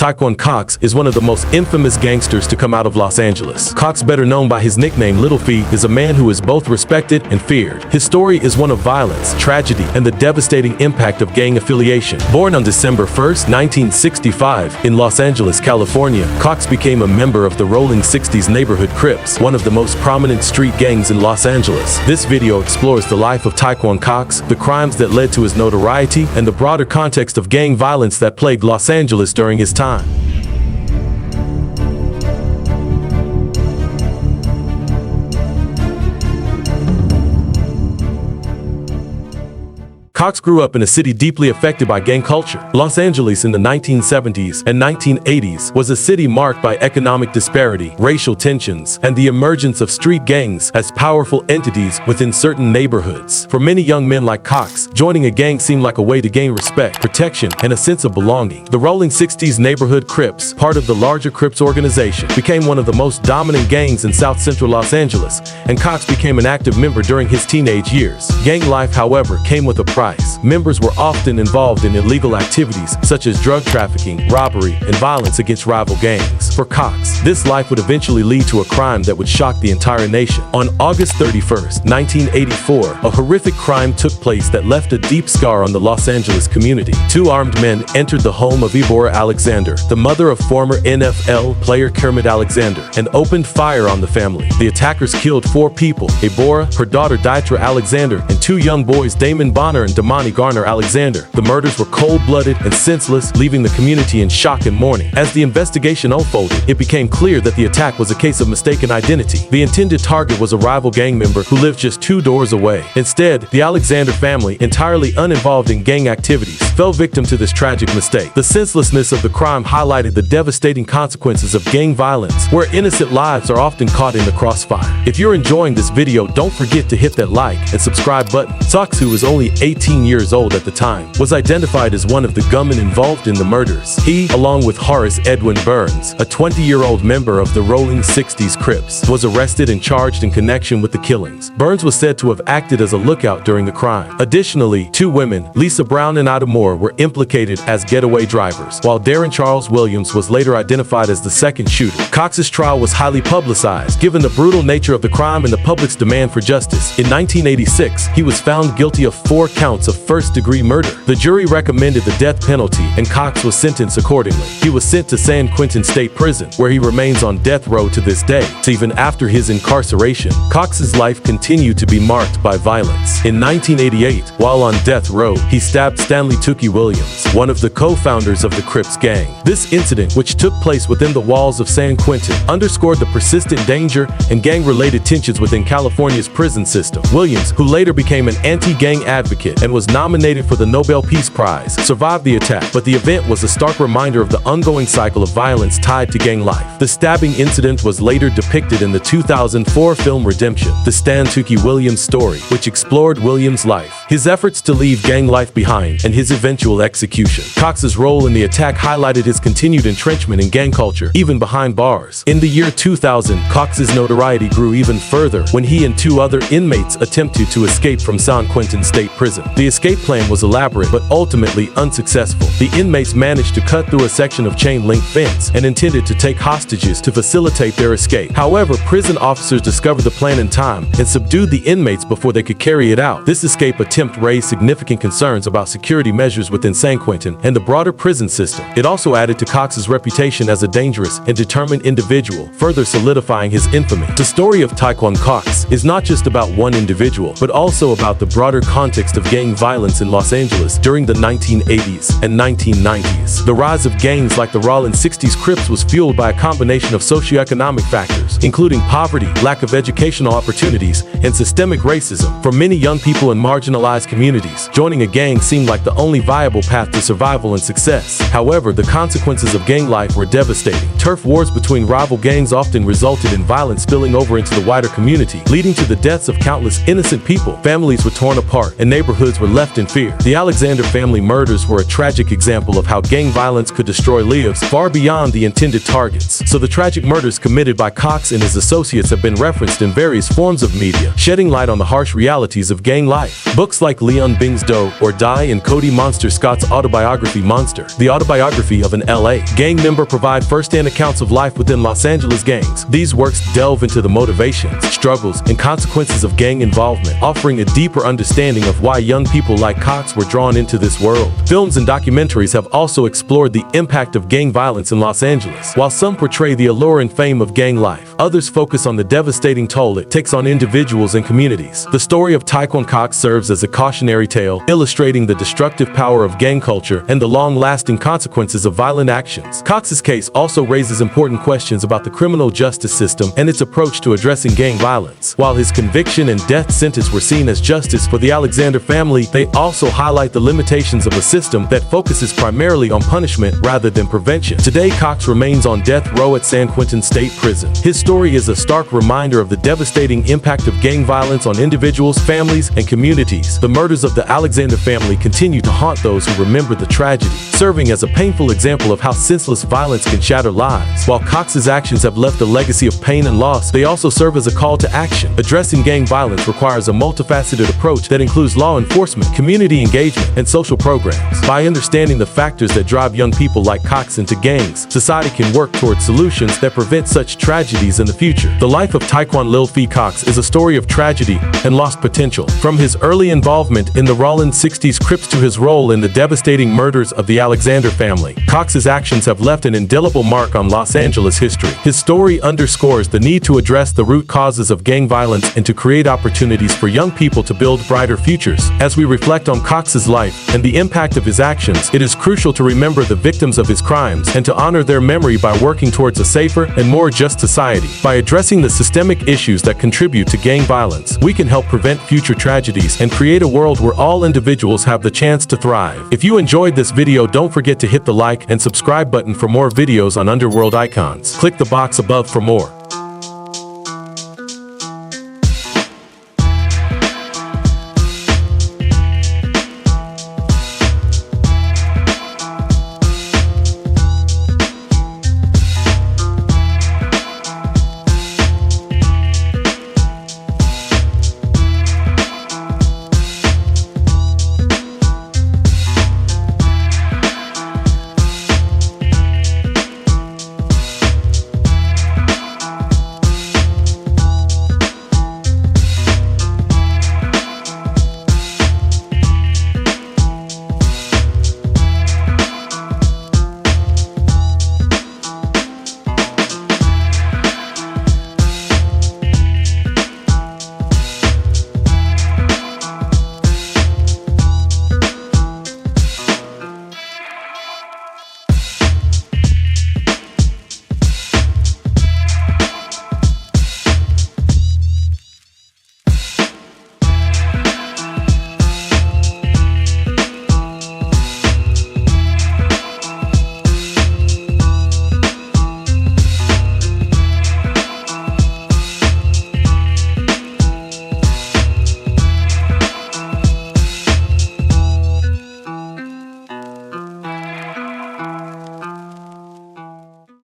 Taekwon Cox is one of the most infamous gangsters to come out of Los Angeles. Cox, better known by his nickname Lil Fee, is a man who is both respected and feared. His story is one of violence, tragedy, and the devastating impact of gang affiliation. Born on December 1, 1965, in Los Angeles, California, Cox became a member of the Rolling 60s neighborhood Crips, one of the most prominent street gangs in Los Angeles. This video explores the life of Taekwon Cox, the crimes that led to his notoriety, and the broader context of gang violence that plagued Los Angeles during his time. Cox grew up in a city deeply affected by gang culture. Los Angeles in the 1970s and 1980s was a city marked by economic disparity, racial tensions, and the emergence of street gangs as powerful entities within certain neighborhoods. For many young men like Cox, joining a gang seemed like a way to gain respect, protection, and a sense of belonging. The Rolling 60s neighborhood Crips, part of the larger Crips organization, became one of the most dominant gangs in South Central Los Angeles, and Cox became an active member during his teenage years. Gang life, however, came with a price. Members were often involved in illegal activities such as drug trafficking, robbery, and violence against rival gangs. For Cox, this life would eventually lead to a crime that would shock the entire nation. On August 31, 1984, a horrific crime took place that left a deep scar on the Los Angeles community. Two armed men entered the home of Deborah Alexander, the mother of former NFL player Kermit Alexander, and opened fire on the family. The attackers killed 4 people: Deborah, her daughter Dietra Alexander, and 2 young boys, Damon Bonner and Damani Garner Alexander. The murders were cold-blooded and senseless, leaving the community in shock and mourning. As the investigation unfolded, it became clear that the attack was a case of mistaken identity. The intended target was a rival gang member who lived just 2 doors away. Instead, the Alexander family, entirely uninvolved in gang activities, fell victim to this tragic mistake. The senselessness of the crime highlighted the devastating consequences of gang violence, where innocent lives are often caught in the crossfire. If you're enjoying this video, don't forget to hit that like and subscribe button. Cox, who was only 18 years old at the time, was identified as one of the gunmen involved in the murders. He, along with Horace Edwin Burns, a 20-year-old member of the Rolling 60s Crips, was arrested and charged in connection with the killings. Burns was said to have acted as a lookout during the crime. Additionally, 2 women, Lisa Brown and Ida Moore, were implicated as getaway drivers, while Darren Charles Williams was later identified as the second shooter. Cox's trial was highly publicized, given the brutal nature of the crime and the public's demand for justice. In 1986, he was found guilty of 4 counts of first-degree murder. The jury recommended the death penalty, and Cox was sentenced accordingly. He was sent to San Quentin State Prison, where he remains on death row to this day. So even after his incarceration, Cox's life continued to be marked by violence. In 1988, while on death row, he stabbed Stanley Tookie Williams, one of the co-founders of the Crips gang. This incident, which took place within the walls of San Quentin, underscored the persistent danger and gang-related tensions within California's prison system. Williams, who later became an anti-gang advocate and was nominated for the Nobel Peace Prize, survived the attack, but the event was a stark reminder of the ongoing cycle of violence tied to gang life. The stabbing incident was later depicted in the 2004 film Redemption, the Stan Tookie Williams story, which explored Williams' life, his efforts to leave gang life behind, and his eventual execution. Cox's role in the attack highlighted his continued entrenchment in gang culture, even behind bars. In the year 2000, Cox's notoriety grew even further when he and 2 other inmates attempted to escape from San Quentin State Prison. The escape plan was elaborate but ultimately unsuccessful. The inmates managed to cut through a section of chain-link fence and intended to take hostages to facilitate their escape. However, prison officers discovered the plan in time and subdued the inmates before they could carry it out. This escape attempt raised significant concerns about security measures within San Quentin and the broader prison system. It also added to Cox's reputation as a dangerous and determined individual, further solidifying his infamy. The story of Taekwon Cox is not just about one individual, but also about the broader context of gang violence in Los Angeles during the 1980s and 1990s. The rise of gangs like the Rolling 60s Crips was fueled by a combination of socioeconomic factors, including poverty, lack of educational opportunities, and systemic racism. For many young people in marginalized communities, joining a gang seemed like the only viable path to survival and success. However, the consequences of gang life were devastating. Turf wars between rival gangs often resulted in violence spilling over into the wider community, leading to the deaths of countless innocent people. Families were torn apart, and neighborhoods neighborhoods were left in fear. The Alexander family murders were a tragic example of how gang violence could destroy lives far beyond the intended targets. So the tragic murders committed by Cox and his associates have been referenced in various forms of media, shedding light on the harsh realities of gang life. Books like Leon Bing's Do or Die and Cody Monster Scott's autobiography Monster, the autobiography of an LA gang member, provide first-hand accounts of life within Los Angeles gangs. These works delve into the motivations, struggles, and consequences of gang involvement, offering a deeper understanding of why young people like Cox were drawn into this world. Films and documentaries have also explored the impact of gang violence in Los Angeles. While some portray the allure and fame of gang life, others focus on the devastating toll it takes on individuals and communities. The story of Tyquan Cox serves as a cautionary tale, illustrating the destructive power of gang culture and the long-lasting consequences of violent actions. Cox's case also raises important questions about the criminal justice system and its approach to addressing gang violence. While his conviction and death sentence were seen as justice for the Alexander family, they also highlight the limitations of a system that focuses primarily on punishment rather than prevention. Today, Cox remains on death row at San Quentin State Prison. His story is a stark reminder of the devastating impact of gang violence on individuals, families, and communities. The murders of the Alexander family continue to haunt those who remember the tragedy, serving as a painful example of how senseless violence can shatter lives. While Cox's actions have left a legacy of pain and loss, they also serve as a call to action. Addressing gang violence requires a multifaceted approach that includes law enforcement, community engagement, and social programs. By understanding the factors that drive young people like Cox into gangs, society can work towards solutions that prevent such tragedies in the future. The life of Tyquan Lil Fee Cox is a story of tragedy and lost potential. From his early involvement in the Rollin 60s Crips to his role in the devastating murders of the Alexander family, Cox's actions have left an indelible mark on Los Angeles history. His story underscores the need to address the root causes of gang violence and to create opportunities for young people to build brighter futures. As we reflect on Cox's life and the impact of his actions, it is crucial to remember the victims of his crimes and to honor their memory by working towards a safer and more just society. By addressing the systemic issues that contribute to gang violence, we can help prevent future tragedies and create a world where all individuals have the chance to thrive. If you enjoyed this video, don't forget to hit the like and subscribe button for more videos on Underworld Icons. Click the box above for more.